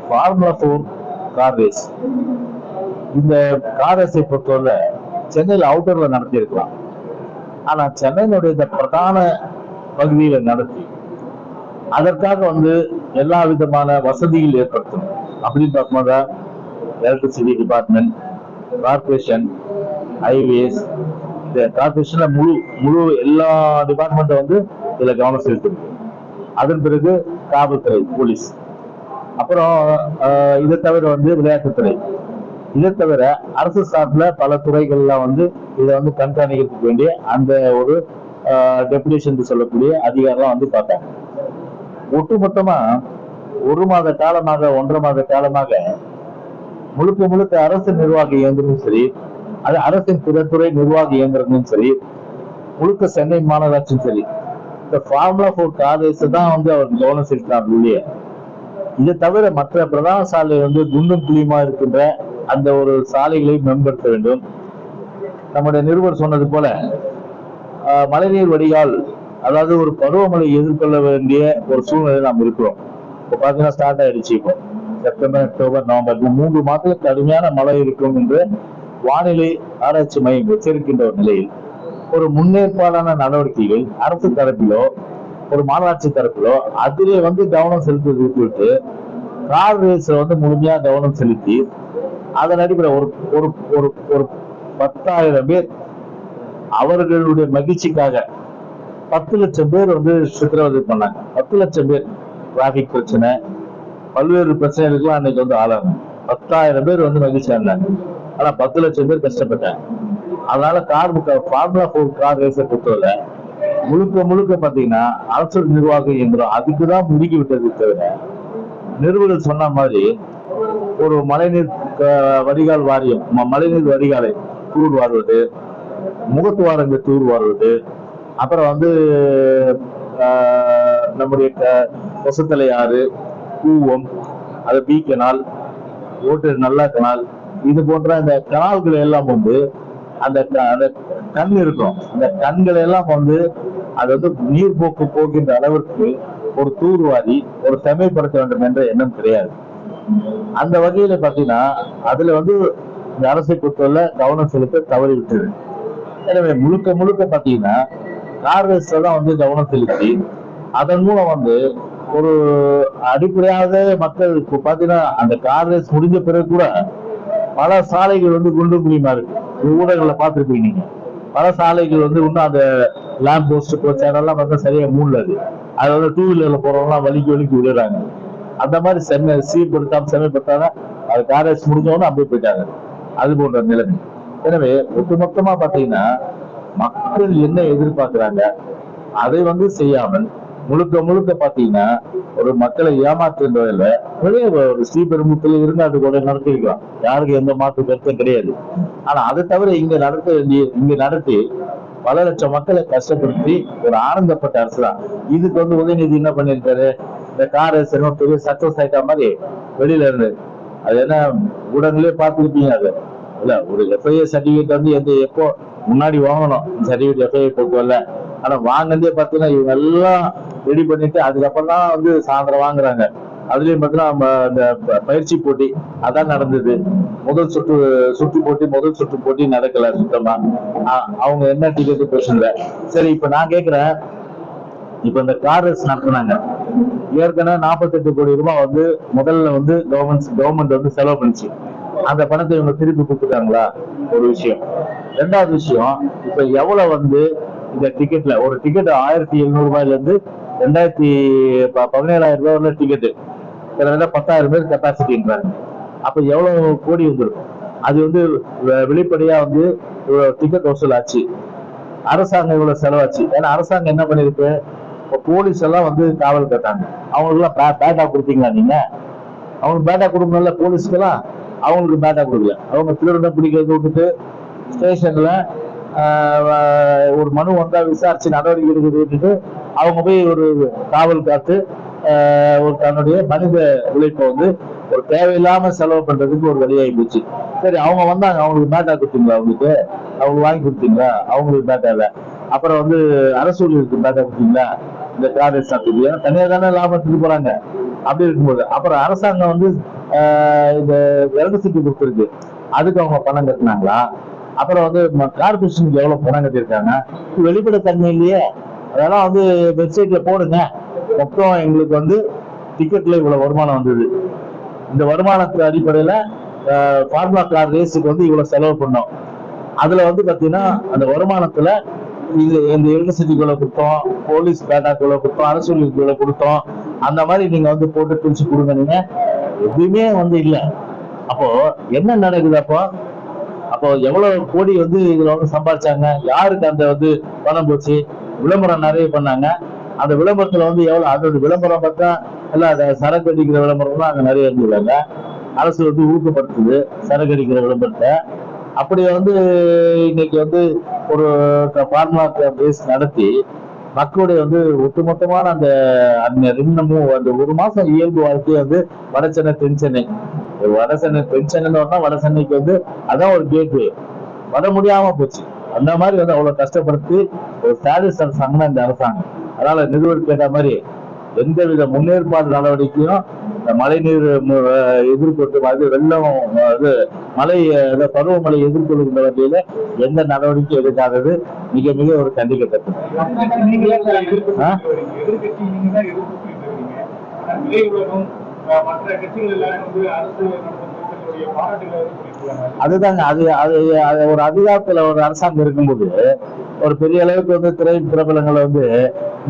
Formula 4 car race. இந்த car ரேஸை பொறுத்தவரை சென்னையில் அவுட்டர்ல நடத்தியிருக்கலாம். ஆனா சென்னையினுடைய இந்த பிரதான பகுதியில நடத்தி அதற்காக எல்லா விதமான வசதிகள் ஏற்படுத்தணும் அப்படின்னு பார்க்கும்போது எலக்ட்ரிசிட்டி டிபார்ட்மெண்ட், கார்பரேஷன், ஹைவேஸ், இந்த கார்பரேஷன்ல முழு முழு எல்லா டிபார்ட்மெண்ட்டும் இதுல கவனம் செலுத்தணும். அதன் பிறகு காவல்துறை, போலீஸ், அப்புறம் இதை தவிர விளையாட்டுத்துறை, இதை தவிர அரசு சார்பில் பல துறைகள்லாம் இதை கண்காணிக்கிறதுக்கு வேண்டிய அந்த ஒரு டெபுடேஷன் சொல்லக்கூடிய அதிகாரம் பார்த்தாங்க. ஒட்டுமொத்தமா 1 மாத காலமாக 1.5 மாத காலமாக முழுக்க முழுக்க அரசு நிர்வாக இயந்திரமும் சரி, அது அரசின் பிற துறை நிர்வாக இயந்திரமும் சரி, முழுக்க சென்னை மாநகராட்சியும் சரி, இந்த ஃபார்முலா 4 கார் ரேஸ் தான் அவர் கவனம் செலுத்தினார் இல்லையே. இதை தவிர மற்ற பிரதான சாலை குண்டும் குழியுமா இருக்கின்ற அந்த ஒரு சாலைகளை மேம்படுத்த வேண்டும். நம்முடைய நிருபர் சொன்னது போல மழைநீர் வடிகால், அதாவது ஒரு பருவமழை எதிர்கொள்ள வேண்டிய ஒரு சூழ்நிலை நாம் இருக்கிறோம். இப்போ பாத்தீங்கன்னா ஸ்டார்ட் ஆயிடுச்சு. இப்போ செப்டம்பர், அக்டோபர், நவம்பர் 3 மாதத்துக்கு கடுமையான மழை இருக்கும் என்று வானிலை ஆராய்ச்சி மையம் எச்சரிக்கின்ற ஒரு நிலையில் ஒரு முன்னேற்பாடான நடவடிக்கைகள் அரசு தரப்பிலோ ஒரு மாநகராட்சி தரப்பிலோ அதிலே கவனம் செலுத்துவதை விட்டு கார் ரேஸ் முழுமையா கவனம் செலுத்தி அதன் அடிப்படை ஒரு ஒரு ஒரு ஒரு 10,000 பேர் அவர்களுடைய மகிழ்ச்சிக்காக 10 லட்சம் பேர் சித்திரவதை பண்ணாங்க. 10 லட்சம் பேர் டிராபிக் பிரச்சனை, பல்வேறு பிரச்சனைகளுக்கெல்லாம் அன்னைக்கு ஆளாங்க. 10,000 பேர் மகிழ்ச்சியா இருந்தாங்க. ஆனா 10 லட்சம் பேர் கஷ்டப்பட்டாங்க. அதனால ஃபார்முலா 4 கார் ரேஸை பொறுத்தவரை முழுக்க முழுக்க பாத்தீங்கன்னா அரசு நிர்வாக இயந்திரம் அதுக்குதான் முடுக்கி விட்டது தவிர, நிறுவனம் சொன்ன மாதிரி ஒரு மழைநீர் வடிகால் வாரியம், மழைநீர் வடிகாலை தூர் வாருவது, முகத்துவாரங்களை தூர் வாருவது, அப்புறம் நம்முடைய கொசத்தலை ஆறு, கூவம், அது பி கனால், ஓட்டு நல்லா கனால், இது போன்ற அந்த கனால்கள் எல்லாம் அந்த கண் இருக்கும். அந்த கண்கள் எல்லாம் அது நீர்போக்கு போகின்ற அளவிற்கு ஒரு தூர்வாரி ஒரு செம்மைப்படுத்த வேண்டும் என்ற எண்ணம் கிடையாது. அந்த வகையில பாத்தீங்கன்னா அதுல இந்த அரசை பொறுத்தவரை கவனம் செலுத்த தவறி விட்டது. எனவே முழுக்க முழுக்க பாத்தீங்கன்னா கார் ரேஸ்ல தான் கவனம் செலுத்தி அதன் மூலம் ஒரு அடிப்படையாக மக்கள் இப்போ பாத்தீங்கன்னா அந்த கார் ரேஸ் முடிஞ்ச பிறகு கூட பல சாலைகள் குண்டு குழியுமா இருக்கு. ஊடகங்களை பார்த்துருப்பீங்க நீங்க. பல சாலைகள் இன்னும் அந்த லேம்ப் போஸ்ட் போச்செல்லாம் சரியா மூடலது. அது 2 வீலர்ல போறவங்கலாம் வலிக்கு விழுறாங்க. அந்த மாதிரி சீர்படுத்தாம செம்மைப்படுத்தாம அது கார் ரேஸ் முடிஞ்சவொன்னு அப்படியே போயிட்டாங்க. அது போன்ற நிலைமை. எனவே ஒட்டுமொத்தமா பாத்தீங்கன்னா மக்கள் என்ன எதிர்பார்க்கிறாங்க அதை செய்யாமல் முழுக்க முழுக்க பாத்தீங்கன்னா ஒரு மக்களை ஏமாற்றுன்றதில்ல. வெளியே ஒரு ஸ்ரீபெரும்புத்தூர்ல இருந்தாண்டு கூட நடத்திருக்கலாம், யாருக்கு எந்த மாற்று கருத்தும் கிடையாது. ஆனா அதை தவிர இங்க நடத்தி பல லட்சம் மக்களை கஷ்டப்படுத்தி ஒரு ஆனந்தப்பட்ட அரசு தான். இதுக்கு உதயநிதி என்ன பண்ணிருக்காரு, இந்த கார் ரேஸ் பெரிய சக்சஸ் ஆயிட்டா மாதிரி வெளியில இருந்து அது என்ன ஊடகங்களே பார்த்துருப்பீங்க. அது இல்ல ஒரு எஃப்ஐஏ சர்டிபிகேட் எப்போ முன்னாடி வாங்கணும் சர்டிபிகேட் எஃப்ஐஏ பொறுத்தவரை. ஆனா வாங்கினதே பாத்தீங்கன்னா இவங்க எல்லாம் ரெடி பண்ணிட்டு அதுக்கப்புறம் தான் சாயந்தரம் வாங்குறாங்க. அதுலயும் பாத்தீங்கன்னா இந்த பயிற்சி போட்டி அதான் நடந்தது. முதல் சுற்று போட்டி நடக்கல சுத்தமா. அவங்க என்ன டிக்கெட் பேசுங்க. சரி, இப்ப நான் கேக்குறேன், இப்ப இந்த கார் ரேஸ் நடத்தினாங்க, ஏற்கனவே 48 கோடி ரூபாய் முதல்ல கவர்மெண்ட் செலவு பண்ணிச்சு. அந்த பணத்தை இவங்க திருப்பி கொடுத்துட்டாங்களா? ஒரு விஷயம். 2வது விஷயம், இப்ப எவ்வளவு இந்த டிக்கெட்ல ஒரு டிக்கெட் 1,700 ரூபாயில இருந்து 17,000 ரூபாய் டிக்கெட், கிட்டத்தட்ட 10,000 பேர் கெப்பாசிட்டின்றாங்க. அப்ப எவ்வளவு கோடி வந்திருக்கும்? அது வெளிப்படையா டிக்கெட் வசூல் ஆச்சு. அரசாங்கம் இவ்வளவு செலவாச்சு. ஏன்னா அரசாங்கம் என்ன பண்ணிருக்கு, போலீஸ் எல்லாம் காவல் கேட்டாங்க. அவங்களுக்கு எல்லாம் பேட்டா கொடுத்தீங்களா? நீங்க அவங்களுக்கு பேட்டா கொடுக்கணும்ல. போலீஸ்க்கெல்லாம் அவங்களுக்கு பேட்டா கொடுக்கல. அவங்க திருடனை பிடிக்கிறது விட்டுட்டு ஸ்டேஷன்ல ஒரு மனு விசாரிச்சு நடவடிக்கை எடுக்கிறது விட்டுட்டு அவங்க போய் ஒரு காவல் காத்து ஒரு தன்னுடைய மனித உழைப்பை ஒரு தேவையில்லாம செலவு பண்றதுக்கு ஒரு வழியாகி போச்சு. சரி, அவங்க வந்தாங்க, அவங்களுக்கு பேட்டா கொடுத்தீங்களா? அவங்களுக்கு வாங்கி கொடுத்தீங்களா? அவங்களுக்கு பேட்டா இல்ல. அப்புறம் அரசு ஊழியருக்கு பேட்டா கொடுத்தீங்களா? இந்த கார் ரேஸ் சாப்பிட்டு ஏன்னா தனியாக தானே லாபத்துக்கு போறாங்க. அப்படி இருக்கும்போது அப்புறம் அரசாங்கம் வந்து இந்த எலக்ட்ரிசிட்டி கொடுத்துருக்கு, அதுக்கு அவங்க பணம் கட்டினாங்களா? அப்புறம் வந்து கார்பரேஷனுக்கு எவ்வளவு பணம் கட்டியிருக்காங்க? வெளிப்படைத்தன்மை இல்லையே. அதெல்லாம் வந்து வெப்சைட்ல போடுங்க. மொத்தம் எங்களுக்கு வந்து டிக்கெட்ல இவ்வளவு வருமானம் வந்தது, இந்த வருமானத்து அடிப்படையில ஃபார்முலா கார் ரேஸுக்கு வந்து இவ்வளவு செலவு பண்ணோம், அதுல வந்து பாத்தீங்கன்னா அந்த வருமானத்துல இது இந்த எலக்ட்ரிசிட்டிக்குள்ள கொடுத்தோம், போலீஸ் பேட்டாக்குள்ள கொடுத்தோம், அரசு கொடுத்தோம், அந்த மாதிரி நீங்க வந்து போட்டு பிரிச்சு கொடுங்க. நீங்க எதுவுமே வந்து இல்லை. அப்போ என்ன நடக்குது? அப்போ அப்போ எவ்வளவு கோடி வந்து இதுல வந்து சம்பாதிச்சாங்க? யாருக்கு அந்த வந்து பணம் போச்சு? விளம்பரம் நிறைய பண்ணாங்க. அந்த விளம்பரத்துல வந்து எவ்வளவு, அதோட விளம்பரம் பார்த்தா எல்லாம் சரக்கு அடிக்கிற விளம்பரம் தான் அங்க நிறைய இருந்துருக்காங்க. அரசு வந்து ஊக்கப்படுத்துது சரக்கு அடிக்கிற விளம்பரத்தை. அப்படி வந்து இன்னைக்கு வந்து ஒரு ஃபார்முலா பேஸ் நடத்தி மக்களுடைய வந்து ஒட்டுமொத்தமான அந்த அந்த ரெண்டமும் அந்த ஒரு மாசம் இயல்பு வாழ்க்கையை வந்து வடசென்னை தென்சென்னை, வடசென்னை தென்சென்னைன்னு வரனா வடசென்னைக்கு வந்து அதான் ஒரு கேட்டு வர முடியாம போச்சு. அந்த மாதிரி வந்து அவ்வளவு கஷ்டப்படுத்தி ஒரு சாடிஸ்ட் அரசாங்கம் இந்த அரசாங்கம். அதனால நிறுவனம் கேட்ட மாதிரி எந்தவித முன்னேற்பாடு நடவடிக்கையும் மழை நீர் எதிர்கொள்ளும், அது வெள்ளம், அது மழை பருவமழை எதிர்கொள்கின்ற வகையில எந்த நடவடிக்கை எடுக்காதது மிக மிக ஒரு கண்டிக்கத்தக்கது. அதுதாங்க, அது ஒரு அதிகாரத்துல ஒரு அரசாங்கம் இருக்கும்போது ஒரு பெரிய அளவுக்கு வந்து திரை பிரபலங்களை வந்து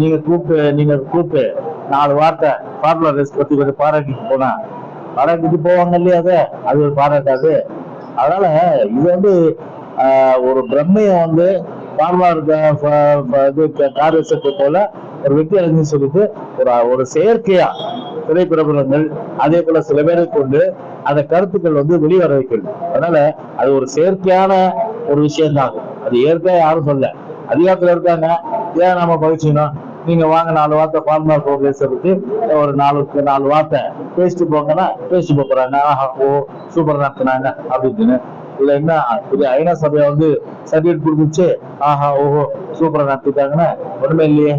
நீங்க கூப்பிட்டு 4 வார்த்தை ஃபார்முலா ரேஸ் பத்தி கொஞ்சம் பாராட்டிட்டு போவாங்க இல்லையா? அது ஒரு பாராட்டாது. அதனால இது வந்து ஒரு பிரம்மையை வந்து ஃபார்முலா கார் ரேஸத்தை போல ஒரு வெற்றி அடைஞ்சுன்னு சொல்லிட்டு ஒரு செயற்கையா திரைப்பிரபலங்கள் அதே போல சில பேரை கொண்டு அந்த கருத்துக்கள் வந்து வெளிவர வைக்கணும். அதனால அது ஒரு செயற்கையான ஒரு விஷயம்தான். அது இயற்கையா யாரும் சொல்ல, அதிகாரத்துல இருக்காங்க, ஏன் நம்ம பகிர்ச்சிக்கணும்? நீங்க வாங்க 4 வார்த்தை ஃபார்முலா பேசுறதுக்கு ஒரு 4 வார்த்தை பேசிட்டு போங்கன்னா பேசிட்டு போறாங்க. ஓ சூப்பர் நடத்தினாங்க அப்படின்னு. இதுல என்ன இது ஐநா சபையை வந்து சர்டிபிகேட் கொடுத்துச்சு, ஆஹா ஓஹோ சூப்பரா நடத்திட்டாங்கன்னா ஒண்ணுமே இல்லையே.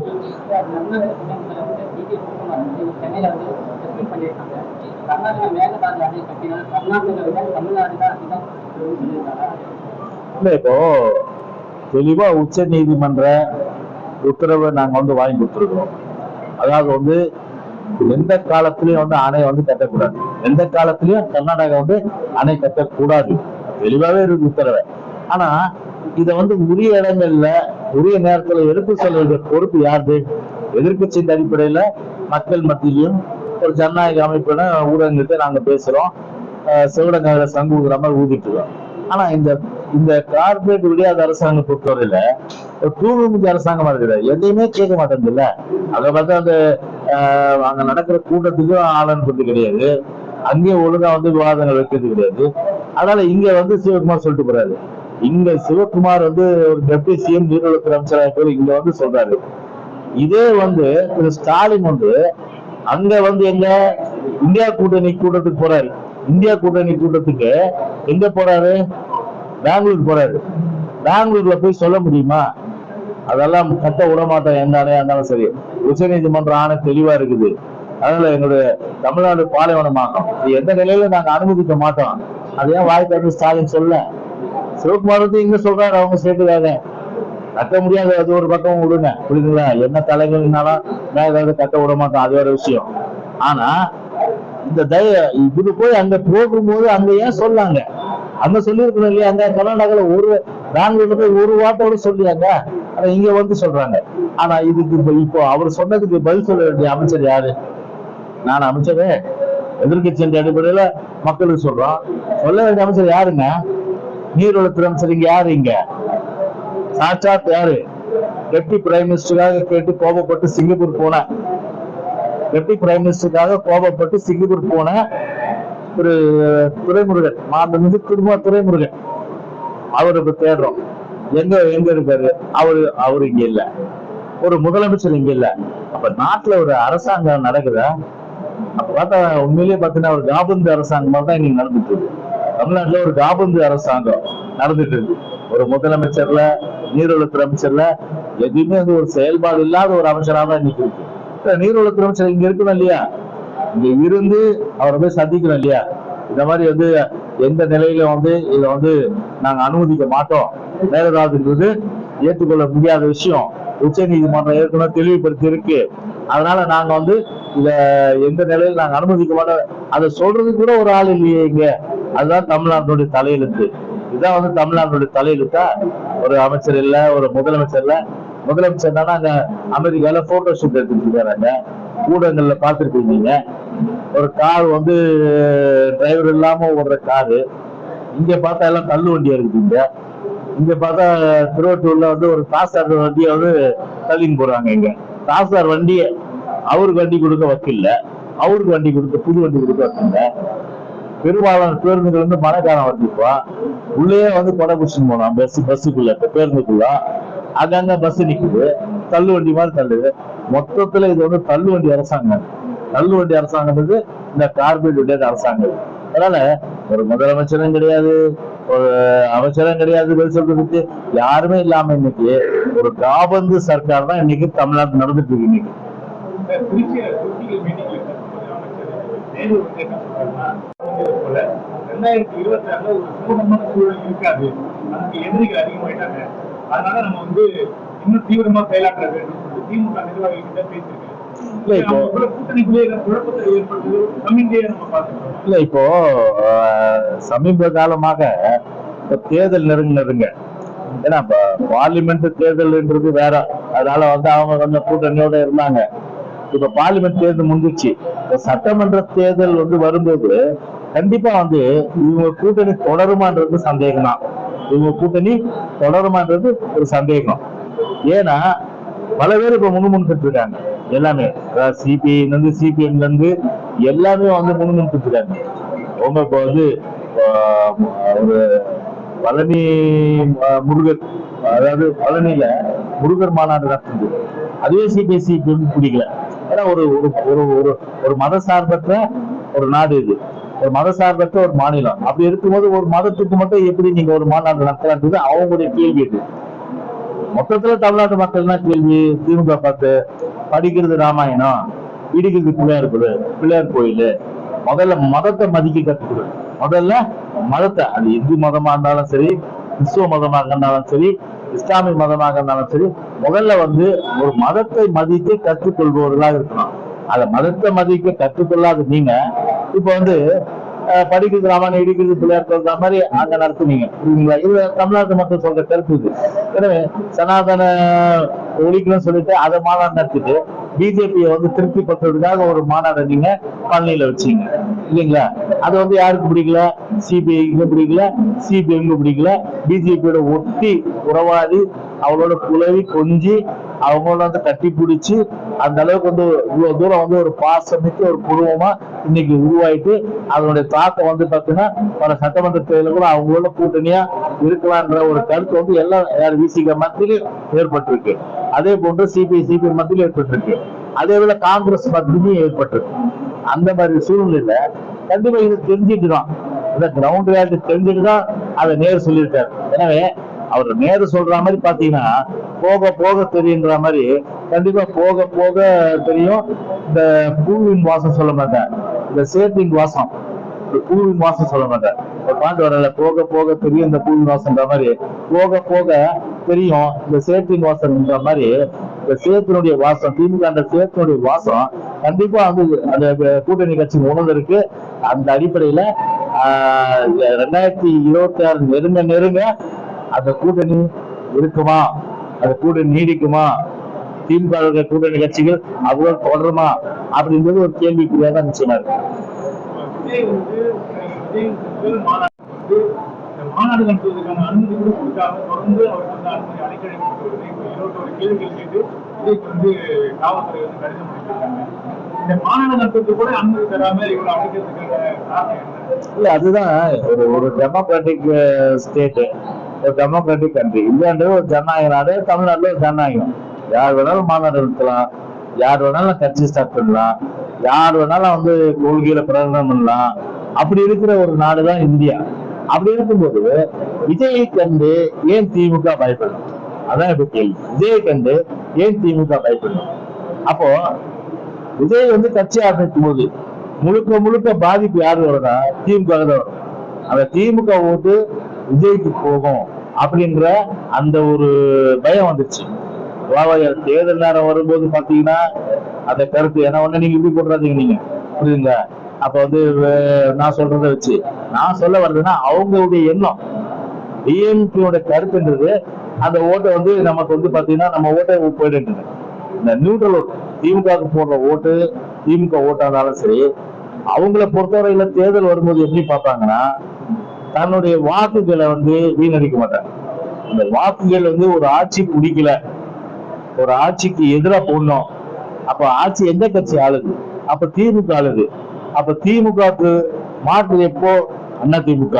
இல்ல இப்போ தெளிவா உச்ச நீதிமன்ற உத்தரவை நாங்க வந்து வாங்கி கொடுத்துருக்கோம். அதாவது வந்து எந்த காலத்திலயும் வந்து அணை வந்து கட்டக்கூடாது, எந்த காலத்திலயும் கர்நாடகா வந்து அணை கட்டக்கூடாது, தெளிவாவே இருக்கு உத்தரவை. ஆனா இத வந்து உரிய இடங்கள்ல உரிய நேரத்துல எடுத்து சொல்ல வேண்டிய பொறுப்பு யாரு? எதிர்கட்சியின் அடிப்படையில மக்கள் மத்தியிலும் ஒரு ஜனநாயக அமைப்புன ஊடகங்கிட்ட நாங்க பேசுறோம், செவிடங்கால சங்கு ஊதுற மாதிரி ஊதிட்டு இருக்கோம். ஆனா இந்த கார்பரேட் விடியாத அரசாங்கம் பொறுத்தவரையில ஒரு தூங்குமுஞ்சி அரசாங்கமா இருக்குது, எதையுமே கேட்க மாட்டேங்குது. அதை பார்த்து அந்த அங்க நடக்கிற கூட்டத்துக்கும் ஆளனுப்பது கிடையாது, அங்கேயும் ஒழுங்கா வந்து விவாதங்கள் வைக்கிறது கிடையாது. அதனால இங்க வந்து சிவகுமார் சொல்லிட்டு போறாரு, இங்க சிவகுமார் வந்து ஒரு டெப்டி சிஎம் நீர்வளத்துறை அமைச்சராக இங்க வந்து சொல்றாரு. இதே வந்து திரு ஸ்டாலின் வந்து அங்க வந்து எங்க இந்தியா கூட்டணி கூட்டத்துக்கு போறாரு. இந்தியா கூட்டணி கூட்டத்துக்கு எங்க போறாரு? பெங்களூர் போறாரு. பெங்களூர்ல போய் சொல்ல முடியுமா? அதெல்லாம் கட்ட விட மாட்டோம், எந்த ஆணையா இருந்தாலும் சரி. உச்ச நீதிமன்ற ஆணை தெளிவா இருக்குது. அதனால எங்களுடைய தமிழ்நாடு பாலைவனமாகும் எந்த நிலையில நாங்க அனுமதிக்க மாட்டோம். அதையும் வாய்ப்பு ஸ்டாலின் சொல்ல, சிவகுமார் வந்து இங்க சொல்றாரு அவங்க சேர்த்துக்காக கட்ட முடியாது. அது ஒரு பக்கம் விடுங்க, புரியுதுங்களா? என்ன தலைவர்னாலும் நான் ஏதாவது கட்ட விட மாட்டோம், அது வேற விஷயம். ஆனா இந்த இது போய் அங்க போகும்போது அங்க ஏன் சொல்லாங்க? அங்க சொல்லிருக்கணும் இல்லையா? அங்க கர்நாடகால பெங்களூர்ல போய் ஒரு வார்த்தையோட சொல்லியாங்க, ஆனா இங்க வந்து சொல்றாங்க. ஆனா இதுக்கு இப்போ அவர் சொன்னதுக்கு பதில் சொல்ல வேண்டிய அமைச்சர் யாரு? நான் அமைச்சரே எதிர்கட்சி அடிப்படையில மக்களுக்கு சொல்றோம், சொல்ல வேண்டிய அமைச்சர் யாருங்க? நீர்வளத்துறை அமைச்சர் இங்க யாரு? இங்க சாட்சாத் யாரு? டெப்டி பிரைம் மினிஸ்டருக்காக கேட்டு கோபப்பட்டு சிங்கப்பூர் போன டெப்டி பிரைம் மினிஸ்டருக்காக கோபப்பட்டு சிங்கப்பூர் போன ஒரு துரைமுருகன், மாண்புமிகு துரைமுருகன், அவருக்கு தேடுறோம். எங்க இருக்காரு? அவரு இங்க இல்ல, ஒரு முதலமைச்சர் இங்க இல்ல. அப்ப நாட்டுல ஒரு அரசாங்கம் நடக்குதா? அப்ப பார்த்தா உண்மையிலேயே பாத்தீங்கன்னா ஒரு காபந்து அரசாங்கம் தான் இன்னைக்கு நடந்துட்டு இருக்கு. தமிழ்நாட்டுல ஒரு காபந்து அரசாங்கம் நடந்துட்டு இருக்கு. ஒரு முதலமைச்சர்ல நீர்வளத்துறை அமைச்சர்ல எதுவுமே வந்து ஒரு செயல்பாடு இல்லாத ஒரு அமைச்சராக தான் இன்னைக்கு இருக்கு. நீர்வளத்துறை அமைச்சர் இங்க இருக்கணும் இல்லையா? இங்க இருந்து அவரை போய் சந்திக்கணும் இல்லையா? இந்த மாதிரி வந்து எந்த நிலையில வந்து இதை வந்து நாங்க அனுமதிக்க மாட்டோம், மேகதாதுன்றது ஏற்றுக்கொள்ள முடியாத விஷயம், உச்ச நீதிமன்றம் ஏற்கனவே தெளிவுபடுத்தி இருக்கு, அதனால நாங்க வந்து இத எந்த நிலையில நாங்க அனுமதிக்க மாட்டோம், அதை சொல்றதுக்கு கூட ஒரு ஆள் இல்லையே இங்க. அதுதான் தமிழ்நாட்டுடைய தலையெழுத்து. இதுதான் வந்து தமிழ்நாட்டுடைய தலையெழுத்தா? ஒரு அமைச்சர் இல்ல, ஒரு முதலமைச்சர் இல்ல. முதலமைச்சர் தானே அங்க அமெரிக்கால போட்டோ ஷூட் எடுத்துட்டு இருக்காங்க, ஊடகங்கள்ல பார்த்துருக்கீங்க. ஒரு கார் வந்து டிரைவர் இல்லாம ஓடுற காரு, இங்க பார்த்தா எல்லாம் தள்ளு வண்டியா இருக்குதுங்க. இங்க பார்த்தா திருவட்டூர்ல வந்து ஒரு தாசார் வண்டியை வந்து தள்ளின்னு போறாங்க. இங்க தாசார் வண்டியை அவருக்கு வண்டி கொடுக்க வக்கில்ல, அவருக்கு வண்டி கொடுக்க புது வண்டி கொடுக்க வக்கில்ல. பெரும்பாலான பேருந்துகள் வந்து மழைக்காலம் வந்துருப்பான், உள்ளே வந்து கொடை பிடிச்சின்னு போனான் பஸ்ஸுக்குள்ள பேருந்துக்குள்ள, அங்கங்க பஸ் நிக்குது, தள்ளு வண்டி மாதிரி தள்ளுது. மொத்தத்துல இது வந்து தள்ளு வண்டி அரசாங்கம். தள்ளு வண்டி அரசாங்கம் இந்த கார்பரேட் உடைய அரசாங்கம். அதனால ஒரு முதலமைச்சரும் கிடையாது, ஒரு அமைச்சரும் கிடையாது, பதில் சொல்றதுக்கு யாருமே இல்லாம இன்னைக்கு ஒரு காபந்து சர்க்கார் தான் இன்னைக்கு தமிழ்நாடு நடந்துட்டு இருக்கு. இன்னைக்கு எதிரிகள் அதிகமாயிட்டாங்க, அதனால நம்ம வந்து இன்னும் தீவிரமா செயலாற்ற வேண்டும் திமுக நிர்வாகிகிட்ட பேசியிருக்கேன். இல்ல இப்போ சமீப காலமாக தேர்தல் நெருங்க, ஏன்னா பார்லிமெண்ட் தேர்தல்ன்றது வேற, அதனால வந்து அவங்க கொஞ்சம் கூட்டணியோட இருந்தாங்க. இப்ப பார்லிமெண்ட் தேர்தல் முடிஞ்சிச்சு, சட்டமன்ற தேர்தல் வந்து வரும்போது கண்டிப்பா வந்து இவங்க கூட்டணி தொடருமான்றது சந்தேகம் தான். இவங்க கூட்டணி தொடருமான்றது ஒரு சந்தேகம். ஏன்னா பல பேர் இப்ப முன்னுமுன்னுட்டு இருக்காங்க, எல்லாமே சிபிஐல இருந்து சிபிஎம்ல இருந்து எல்லாமே வந்து முன்னுமுன்னுட்டு இருக்காங்க. அவங்க இப்ப வந்து ஒரு பழனி முருகர், அதாவது பழனியில முருகர் மாநாடு நடத்துது, அதுவே சிபிஐ சிபிஎம் பிடிக்கல. ஏன்னா ஒரு ஒரு ஒரு ஒரு மத சார்பற்ற ஒரு நாடு இது, ஒரு மத சார்பற்ற ஒரு மாநிலம். அப்படி இருக்கும்போது ஒரு மதத்துக்கு மட்டும் எப்படி நீங்க ஒரு மாநாடு நடத்தலான்றது அவங்களுடைய கேள்வி. இது மொத்தத்துல தமிழ்நாட்டு மக்கள் தான் கேள்வி. திமுக பார்த்து படிக்கிறது ராமாயணம், இடிக்கிறது பிள்ளையார் கோயில். முதல்ல மதத்தை மதிக்க கற்றுக்கொடு. முதல்ல மதத்தை, அது இந்து மதமா இருந்தாலும் சரி, கிறிஸ்துவ மதமாக இருந்தாலும் சரி, இஸ்லாமிய மதமாக இருந்தாலும் சரி, முதல்ல வந்து ஒரு மதத்தை மதித்து கற்றுக்கொள்பவர்களாக இருக்கணும். அதை மதத்தை மதிக்க கற்றுக்கொள்ளாத நீங்க இப்ப வந்து படிக்கிறது ராமாயணம், இடிக்கிறது பிள்ளையார் சொல்ற மாதிரி அங்க நடத்துனீங்க. இது தமிழ்நாட்டு மக்கள் சொல்ற கருத்து இது. எனவே சனாதன ஒழிக்கணும்னு சொல்லிட்டு அதை மாநாடு நடத்திட்டு பிஜேபியை வந்து திருப்தி பண்றதுக்காக ஒரு மாநாடு நீங்க பழனியில வச்சீங்க இல்லைங்களா? அது வந்து யாருக்கு பிடிக்கல? சிபிஐக்கு பிடிக்கல, சிபிஎம்க்கு பிடிக்கல. பிஜேபியோட ஒட்டி உறவாடி அவங்களோட குலவி கொஞ்சி அவங்களோட வந்து கட்டி பிடிச்சி அந்த அளவுக்கு வந்து இவ்வளவு தூரம் வந்து ஒரு பாசமிக்க ஒரு குடும்பமா இன்னைக்கு உருவாயிட்டு அதனுடைய தாக்கம் வந்து பாத்தீங்கன்னா பல சட்டமன்ற தேர்தலில் கூட அவங்களோட கூட்டணியா இருக்கலாம்ன்ற ஒரு கருத்து வந்து எல்லாரும் விசிக மத்தியிலும் ஏற்பட்டிருக்கு. அதே போன்று சிபிஐ மத்தியிலும் ஏற்பட்டிருக்கு. அதே போல காங்கிரஸ் மத்தியிலும் ஏற்பட்டிருக்கு. அந்த மாதிரி சூழ்நிலையில கண்டிப்பா இது தெரிஞ்சுட்டு தான், இந்த கிரவுண்ட் ரியாலிட்டி தெரிஞ்சுட்டு தான் அதை நேரு சொல்லியிருக்காரு. எனவே அவர் நேரு சொல்ற மாதிரி பாத்தீங்கன்னா போக போக தெரியுன்ற மாதிரி கண்டிப்பா போக போக தெரியும். இந்த பூவின் வாசம் சொல்ல மாட்டேன், இந்த சேத்தின் வாசம், இந்த பூவின் வாசம் சொல்ல மாட்டேன். ஒரு பாட்டு வரல, போக போக தெரியும் இந்த பூவின் வாசம்ன்ற மாதிரி போக போக தெரியும் இந்த சேத்தின் வாசம்ன்ற மாதிரி இந்த சேத்தினுடைய வாசம், திமுக அந்த சேத்தினுடைய வாசம் கண்டிப்பா வந்து அந்த கூட்டணி கட்சி உணர்ந்திருக்கு. அந்த அடிப்படையில 2026 நெருங்க அந்த கூட்டணி இருக்குமா, அந்த கூட்டணி நீடிக்குமா, திமுக கூட்டணி கட்சிகள் அவ்வளவு தொடருமா அப்படின்றது ஒரு கேள்விக்குறியா தான் நிச்சயமா இருக்கு. மாநாடு நடத்துவதற்கான அனுமதி கூட கொடுக்காம தொடர்ந்து அவருக்கு வந்து அனுமதி அழைக்கழிக்கப்பட்டு 21 கேள்விகள் கேட்டு இதற்கு வந்து காவல்துறை வந்து கடிதம் அளித்திருக்காங்க. இந்த மாநாடு நடத்துவதற்கு கூட அனுமதி தராம இவங்களை அழைக்கிறதுக்கான காரணம் என்ன? இல்ல அதுதான் ஒரு டெமோக்ராட்டிக் ஸ்டேட், ஒரு டெமோக்ராட்டிக் கண்ட்ரி. இந்தியான்றது ஒரு ஜனநாயக நாடு, தமிழ்நாட்டுல ஒரு ஜனநாயகம். யார் வேணாலும் மாநாடு நடத்தலாம், யார் வேணாலும் கட்சி ஸ்டார்ட் பண்ணலாம், யார் வேணாலும் வந்து கொள்கையில பிரகடனம் பண்ணலாம். அப்படி இருக்கிற ஒரு நாடுதான் இந்தியா. அப்படி இருக்கும்போது விஜயை கண்டு ஏன் திமுக பயப்படும்? அதான் இப்ப கேள்வி. விஜயை கண்டு ஏன் திமுக பயப்படும்? அப்போ விஜய் வந்து கட்சி ஆரம்பிக்கும் போது முழுக்க முழுக்க பாதிப்பு யாரு வரும்னா திமுக தான் வரும். அந்த திமுக ஓட்டு விஜய்க்கு போகும் அப்படின்ற அந்த ஒரு பயம் வந்துருச்சு. தேர்தல் நேரம் வரும்போது பாத்தீங்கன்னா அந்த கருத்து என்ன ஒண்ணு நீங்க இப்படி போடுறாதீங்க, நீங்க புரியுதுங்க. அப்ப வந்து நான் சொல்றதை வச்சு நான் சொல்ல வர்றதுன்னா அவங்களுடைய எண்ணம் டிஎம்கேயோட கருத்துன்றது அந்த ஓட்டை வந்து நமக்கு வந்து பாத்தீங்கன்னா நம்ம ஓட்டை போயிட்டு இந்த நியூட்ரல் ஓட்டு திமுகவுக்கு போடுற ஓட்டு திமுக ஓட்டானாலும் சரி, அவங்கள பொறுத்தவரையில தேர்தல் வரும்போது எப்படி பார்ப்பாங்கன்னா தன்னுடைய வாக்குகளை வந்து வீணடிக்க மாட்டாங்க. இந்த வாக்குகள் வந்து ஒரு ஆட்சி பிடிக்கல, ஒரு ஆட்சிக்கு எதிராக போடணும். அப்ப ஆட்சி எந்த கட்சி ஆளுது? அப்ப திமுக ஆளுது. அப்ப திமுகவுக்கு மாற்று எப்போ? அண்ணா திமுக.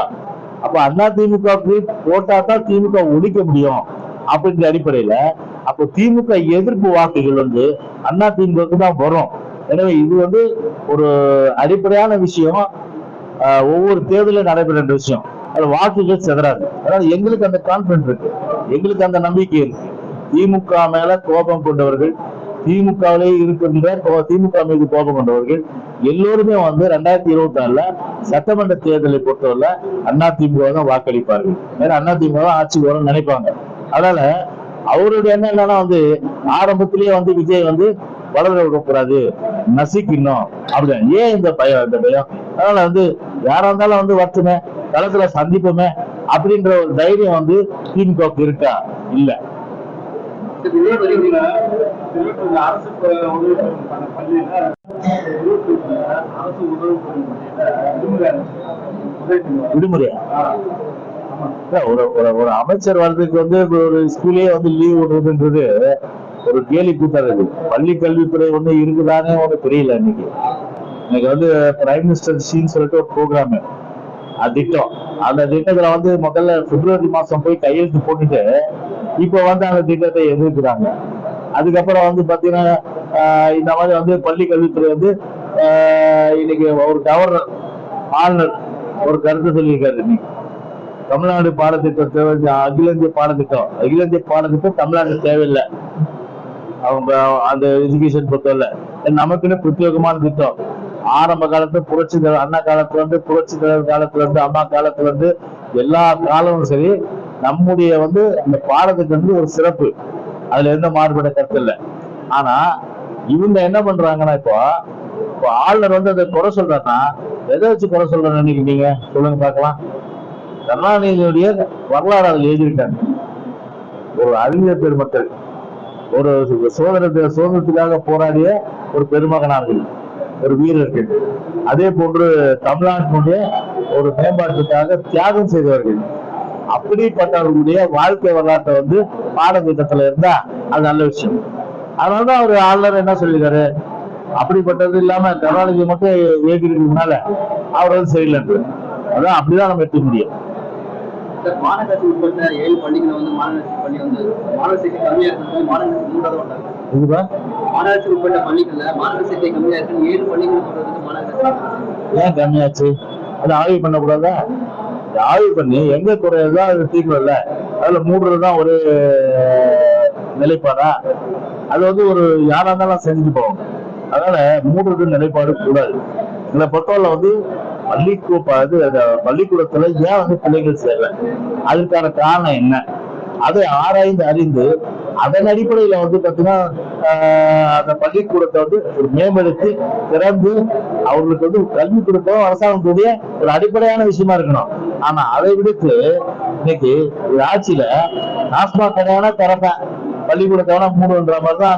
அப்ப அண்ணா திமுகவுக்கு போட்டா தான் திமுக ஒழிக்க முடியும் அப்படின்ற அடிப்படையில அப்போ திமுக எதிர்ப்பு வாக்குகள் வந்து அண்ணா திமுகவுக்கு தான் வரும். எனவே இது வந்து ஒரு அடிப்படையான விஷயம். ஒவ்வொரு தேர்தலும் நடைபெற விஷயம். அது வாக்குகள் செதறாது. அதாவது எங்களுக்கு அந்த கான்பிடன்ஸ் இருக்கு, எங்களுக்கு அந்த நம்பிக்கை இருக்கு. திமுக மேல கோபம் கொண்டவர்கள், திமுகவிலே இருக்கின்ற திமுக மீது கோபம் கொண்டவர்கள் எல்லோருமே வந்து 2024 சட்டமன்ற தேர்தலை பொறுத்தவரை அண்ணா திமுக தான் வாக்களிப்பார்கள். வேற அண்ணா திமுக தான் ஆட்சிக்கு வரும்னு நினைப்பாங்க. அதனால அவருடைய எண்ணம் என்னன்னா வந்து ஆரம்பத்திலேயே வந்து விஜய் வந்து வளர விடக்கூடாது, நசிக்கணும் அப்படிதான். ஏன் இந்த பயம்? இந்த பயம் அதனால வந்து யாரா இருந்தாலும் வந்து வரட்டுமே, களத்துல சந்திப்புமே அப்படின்ற ஒரு தைரியம் வந்து திமுகவுக்கு இருக்கா? இல்ல. அரசு பள்ளியில அரசு உதவி விடுமுறையா? ஒரு அமைச்சர் வர்றதுக்கு வந்து ஒரு ஸ்கூலே வந்து லீவ் விடுறதுன்றது ஒரு கேலி கூட்டம் இருக்கு. பள்ளி கல்வித்துறை ஒண்ணு இருக்குதானே ஒண்ணு தெரியல. இன்னைக்கு வந்து பிரைம் மினிஸ்டர் ஷீன்னு சொல்லிட்டு ஒரு ப்ரோக்ராம், அது திட்டம். அந்த திட்டத்துல வந்து முதல்ல பிப்ரவரி மாசம் போய் கையெழுத்து போட்டுட்டு இப்ப வந்து அந்த திட்டத்தை எதிர்க்கிறாங்க. அதுக்கப்புறம் வந்து பாத்தீங்கன்னா இந்த மாதிரி வந்து பள்ளி கல்வித்துறை வந்து இன்னைக்கு ஒரு கவர்னர் ஆளுநர் ஒரு கருத்து சொல்லியிருக்காரு. இன்னைக்கு தமிழ்நாடு பாடத்திட்டத்தை அகில இந்திய பாடத்திட்டம் தமிழ்நாடு தேவையில்லை. அவங்க அந்த எஜுகேஷன் பொறுத்தவரை நமக்குன்னு பிரத்யேகமான திட்டம். ஆரம்ப காலத்துல புரட்சி அண்ணா காலத்துல இருந்து, புரட்சி காலத்துல இருந்து, அம்மா காலத்துல இருந்து எல்லா காலமும் சரி நம்முடைய வந்து அந்த பாடத்துக்கு வந்து ஒரு சிறப்பு, அதுல எந்த மாறுபட்ட கருத்து இல்லை. ஆனா இவங்க என்ன பண்றாங்கன்னா இப்போ ஆளுநர் வந்து அதை குறை சொல்றாங்கன்னா எதை வச்சு குறை சொல்றேன்னு நினைக்கிறீங்க? சொல்லுங்க பார்க்கலாம். கருணாநிதியுடைய வரலாறு அதில் எழுதியிருக்காங்க. ஒரு அறிஞர் பெருமக்கள், ஒரு சுதந்திரத்துக்காக போராடிய ஒரு பெருமகனார்கள், ஒரு வீரர்கள், அதே போன்று தமிழ்நாட்டினுடைய ஒரு மேம்பாட்டுக்காக தியாகம் செய்தவர்கள், அப்படிப்பட்டவர்களுடைய வாழ்க்கை வரலாற்றை வந்து பாடத்திட்டத்துல இருந்தா அது நல்ல விஷயம். அதனாலதான் அவர் ஆளுநர் என்ன சொல்லிருக்காரு, அப்படிப்பட்டது இல்லாம கருணாநிதி மட்டும் ஏற்கிறதுனால அவர் வந்து சரியில்லை. அதான் அப்படிதான் நம்ம எடுத்துக்க முடியும். மாநகராட்சி உட்பட்ட 7 பள்ளிகள் வந்து மாநகராட்சி பள்ளி வந்து மாணவர் சேர்க்கை கம்மியா இருக்கிறது மாநகராட்சி 3வது வந்தாங்க. மாநகராட்சி உட்பட்ட பள்ளிகள்ல மாணவர் சேர்க்கை கம்மியா இருக்கு, 7 பள்ளிகள் போடுறதுக்கு மாநகராட்சி ஏன் கம்மியாச்சு? அது ஆய்வு பண்ணக்கூடாதா? ஆய்வு பண்ணி எங்க குறையதோ அது தீர்க்கல. அதுல 3தான் ஒரு நிலைப்பாடா? அது வந்து ஒரு யாரா இருந்தாலும் செஞ்சு போவோம். அதனால 3 நிலைப்பாடு கூடாது. இதை பொறுத்தவரை வந்து பள்ளிக்கூடத்துல ஏன் வந்து பிள்ளைகள் சேரல, அதுக்கான காரணம் என்ன, அதை ஆராய்ந்து அறிந்து அதன் அடிப்படையில வந்து பாத்தீங்கன்னா அந்த பள்ளிக்கூடத்தை வந்து ஒரு மேம்படுத்தி திறந்து அவர்களுக்கு வந்து கல்வி கொடுக்கவும் அரசாங்கத்துடைய ஒரு அடிப்படையான விஷயமா இருக்கணும். ஆனா அதை விடுத்து இன்னைக்கு ஆட்சியில டாஸ்மாக் கடையான திறப்பேன், பள்ளிக்கூடத்தை 3ன்ற மாதிரிதான் அந்த